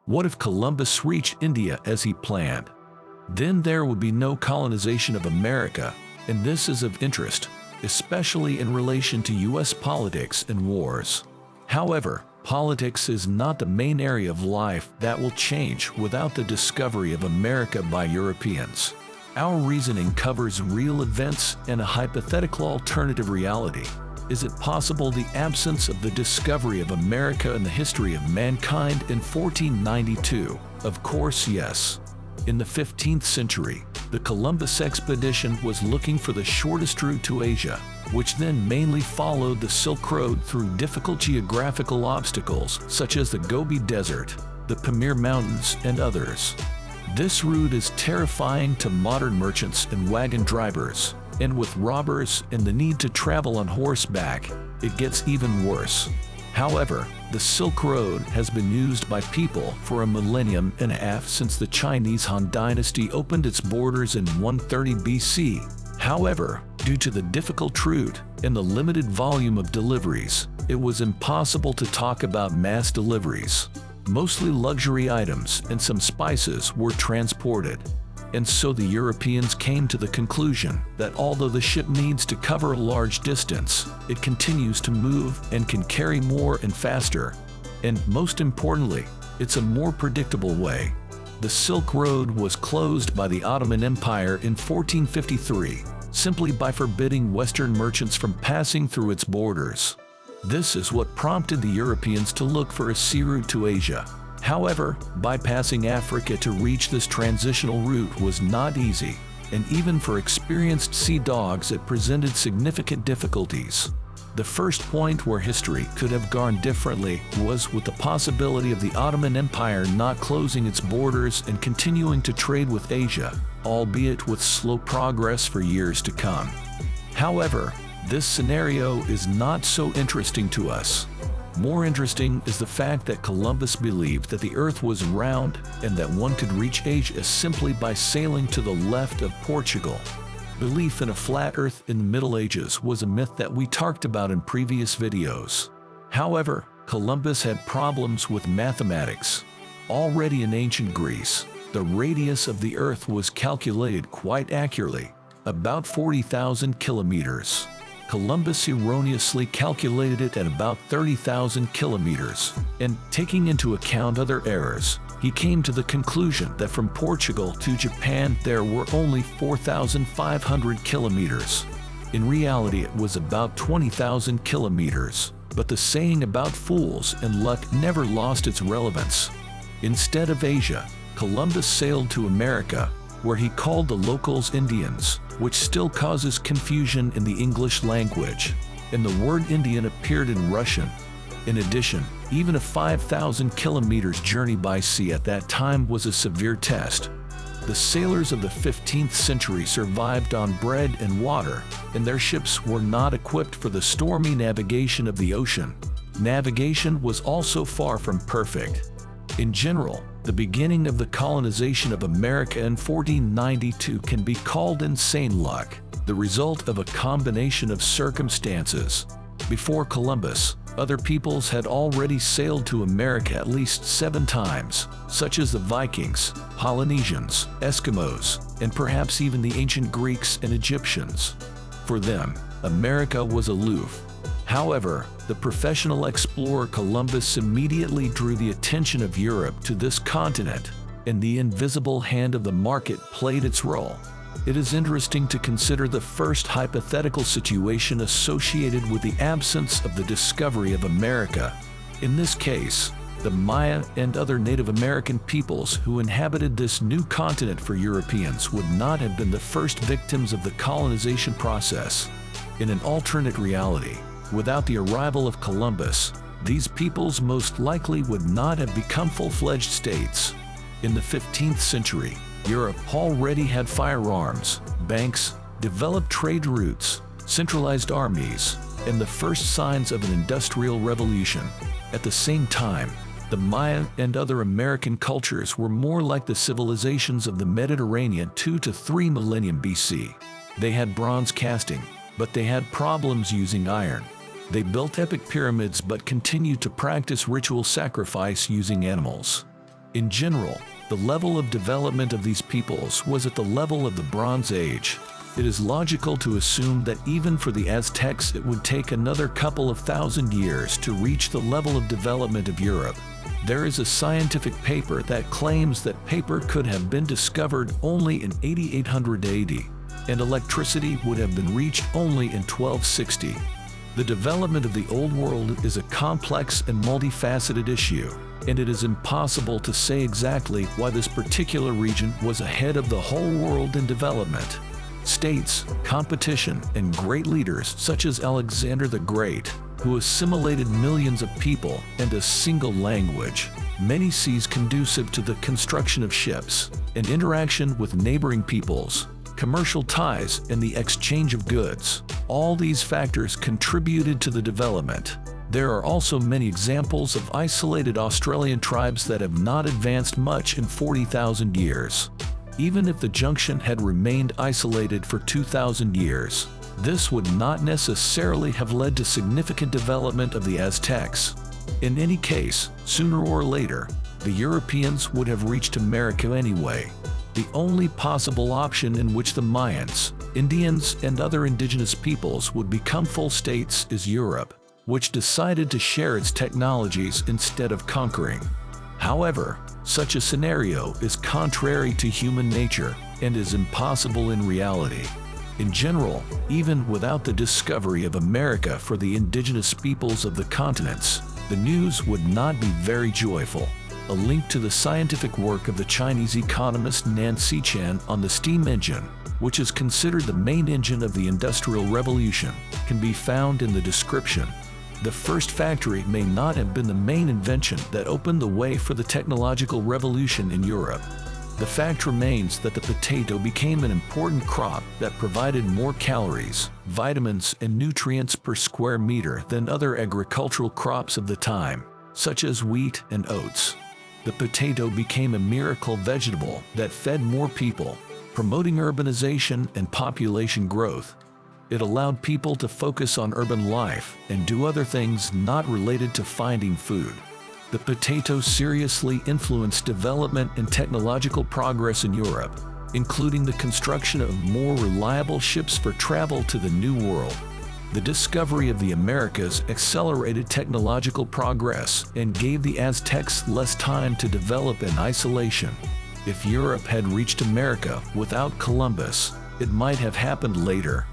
What if Columbus reached India as he planned? Then there would be no colonization of America, and this is of interest, especially in relation to US politics and wars. However, politics is not the main area of life that will change without the discovery of America by Europeans. Our reasoning covers real events and a hypothetical alternative reality. Is it possible the absence of the discovery of America in the history of mankind in 1492? Of course, yes. In the 15th century, the Columbus expedition was looking for the shortest route to Asia, which then mainly followed the Silk Road through difficult geographical obstacles such as the Gobi Desert, the Pamir Mountains, and others. This route is terrifying to modern merchants and wagon drivers, and with robbers and the need to travel on horseback, it gets even worse. However, the Silk Road has been used by people for a millennium and a half since the Chinese Han Dynasty opened its borders in 130 BC. However, due to the difficult route and the limited volume of deliveries, it was impossible to talk about mass deliveries. Mostly luxury items and some spices were transported. And so the Europeans came to the conclusion that although the ship needs to cover a large distance, it continues to move and can carry more and faster. And most importantly, it's a more predictable way. The Silk Road was closed by the Ottoman Empire in 1453, simply by forbidding Western merchants from passing through its borders. This is what prompted the Europeans to look for a sea route to Asia. However, bypassing Africa to reach this transitional route was not easy, and even for experienced sea dogs it presented significant difficulties. The first point where history could have gone differently was with the possibility of the Ottoman Empire not closing its borders and continuing to trade with Asia, albeit with slow progress for years to come. However, this scenario is not so interesting to us. More interesting is the fact that Columbus believed that the Earth was round and that one could reach Asia simply by sailing to the left of Portugal. Belief in a flat Earth in the Middle Ages was a myth that we talked about in previous videos. However, Columbus had problems with mathematics. Already in ancient Greece, the radius of the Earth was calculated quite accurately, about 40,000 kilometers. Columbus erroneously calculated it at about 30,000 kilometers, and taking into account other errors, he came to the conclusion that from Portugal to Japan there were only 4,500 kilometers. In reality it was about 20,000 kilometers, but the saying about fools and luck never lost its relevance. Instead of Asia, Columbus sailed to America, where he called the locals Indians, which still causes confusion in the English language, and the word Indian appeared in Russian. In addition, even a 5,000 kilometers journey by sea at that time was a severe test. The sailors of the 15th century survived on bread and water, and their ships were not equipped for the stormy navigation of the ocean. Navigation was also far from perfect. In general, the beginning of the colonization of America in 1492 can be called insane luck, the result of a combination of circumstances. Before Columbus, other peoples had already sailed to America at least 7 times, such as the Vikings, Polynesians, Eskimos, and perhaps even the ancient Greeks and Egyptians. For them, America was aloof. However, the professional explorer Columbus immediately drew the attention of Europe to this continent, and the invisible hand of the market played its role. It is interesting to consider the first hypothetical situation associated with the absence of the discovery of America. In this case, the Maya and other Native American peoples who inhabited this new continent for Europeans would not have been the first victims of the colonization process. In an alternate reality, without the arrival of Columbus, these peoples most likely would not have become full-fledged states. In the 15th century, Europe already had firearms, banks, developed trade routes, centralized armies, and the first signs of an industrial revolution. At the same time, the Maya and other American cultures were more like the civilizations of the Mediterranean 2 to 3 millennium BC. They had bronze casting, but they had problems using iron. They built epic pyramids but continued to practice ritual sacrifice using animals. In general, the level of development of these peoples was at the level of the Bronze Age. It is logical to assume that even for the Aztecs it would take another couple of thousand years to reach the level of development of Europe. There is a scientific paper that claims that paper could have been discovered only in 8800 AD, and electricity would have been reached only in 1260. The development of the Old World is a complex and multifaceted issue, and it is impossible to say exactly why this particular region was ahead of the whole world in development. States, competition, and great leaders such as Alexander the Great, who assimilated millions of people and a single language, many seas conducive to the construction of ships, and interaction with neighboring peoples, commercial ties, and the exchange of goods. All these factors contributed to the development. There are also many examples of isolated Australian tribes that have not advanced much in 40,000 years. Even if the junction had remained isolated for 2,000 years, this would not necessarily have led to significant development of the Aztecs. In any case, sooner or later, the Europeans would have reached America anyway. The only possible option in which the Mayans, Indians, and other indigenous peoples would become full states is Europe, which decided to share its technologies instead of conquering. However, such a scenario is contrary to human nature and is impossible in reality. In general, even without the discovery of America for the indigenous peoples of the continents, the news would not be very joyful. A link to the scientific work of the Chinese economist Nan Xichen on the steam engine, which is considered the main engine of the Industrial Revolution, can be found in the description. The first factory may not have been the main invention that opened the way for the technological revolution in Europe. The fact remains that the potato became an important crop that provided more calories, vitamins, and nutrients per square meter than other agricultural crops of the time, such as wheat and oats. The potato became a miracle vegetable that fed more people, promoting urbanization and population growth. It allowed people to focus on urban life and do other things not related to finding food. The potato seriously influenced development and technological progress in Europe, including the construction of more reliable ships for travel to the New World. The discovery of the Americas accelerated technological progress and gave the Aztecs less time to develop in isolation. If Europe had reached America without Columbus, it might have happened later.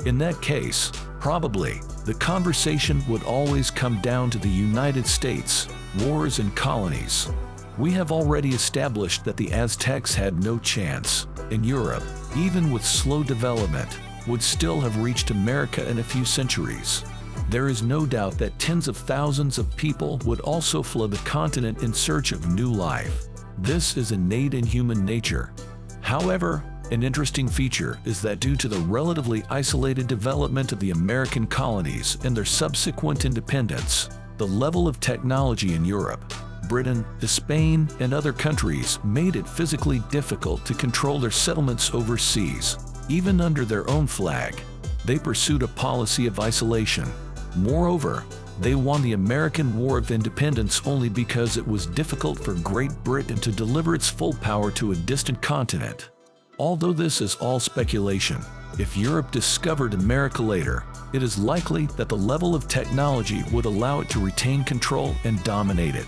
In that case, probably, the conversation would always come down to the United States, wars and colonies. We have already established that the Aztecs had no chance, and Europe, even with slow development, would still have reached America in a few centuries. There is no doubt that tens of thousands of people would also flood the continent in search of new life. This is innate in human nature. However, an interesting feature is that due to the relatively isolated development of the American colonies and their subsequent independence, the level of technology in Europe, Britain, Spain, and other countries made it physically difficult to control their settlements overseas, even under their own flag. They pursued a policy of isolation. Moreover, they won the American War of Independence only because it was difficult for Great Britain to deliver its full power to a distant continent. Although this is all speculation, if Europe discovered America later, it is likely that the level of technology would allow it to retain control and dominate it.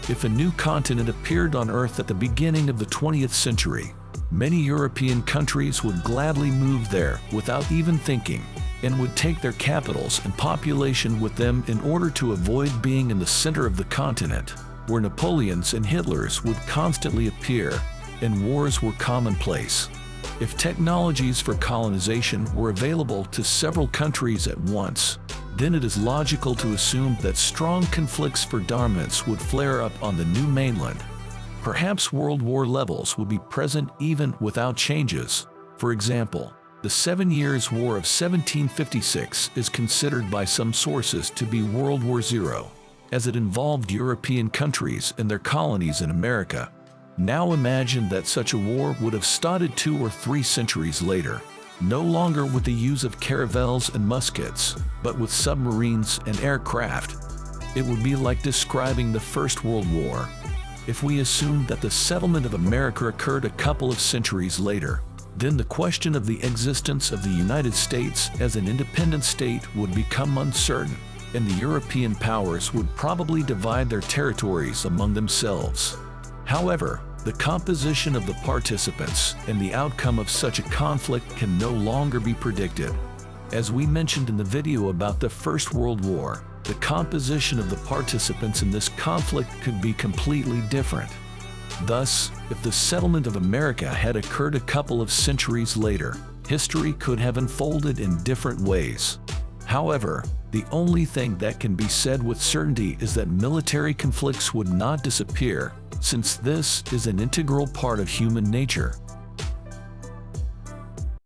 If a new continent appeared on Earth at the beginning of the 20th century, many European countries would gladly move there without even thinking, and would take their capitals and population with them in order to avoid being in the center of the continent, where Napoleons and Hitlers would constantly appear, and wars were commonplace. If technologies for colonization were available to several countries at once, then it is logical to assume that strong conflicts for dominance would flare up on the new mainland. Perhaps World War levels would be present even without changes. For example, the 7 Years' War of 1756 is considered by some sources to be World War I, as it involved European countries and their colonies in America. Now imagine that such a war would have started 2 or 3 centuries later, no longer with the use of caravels and muskets, but with submarines and aircraft. It would be like describing the First World War. If we assume that the settlement of America occurred a couple of centuries later, then the question of the existence of the United States as an independent state would become uncertain, and the European powers would probably divide their territories among themselves. However, the composition of the participants and the outcome of such a conflict can no longer be predicted. As we mentioned in the video about the First World War, the composition of the participants in this conflict could be completely different. Thus, if the settlement of America had occurred a couple of centuries later, history could have unfolded in different ways. However, the only thing that can be said with certainty is that military conflicts would not disappear, since this is an integral part of human nature.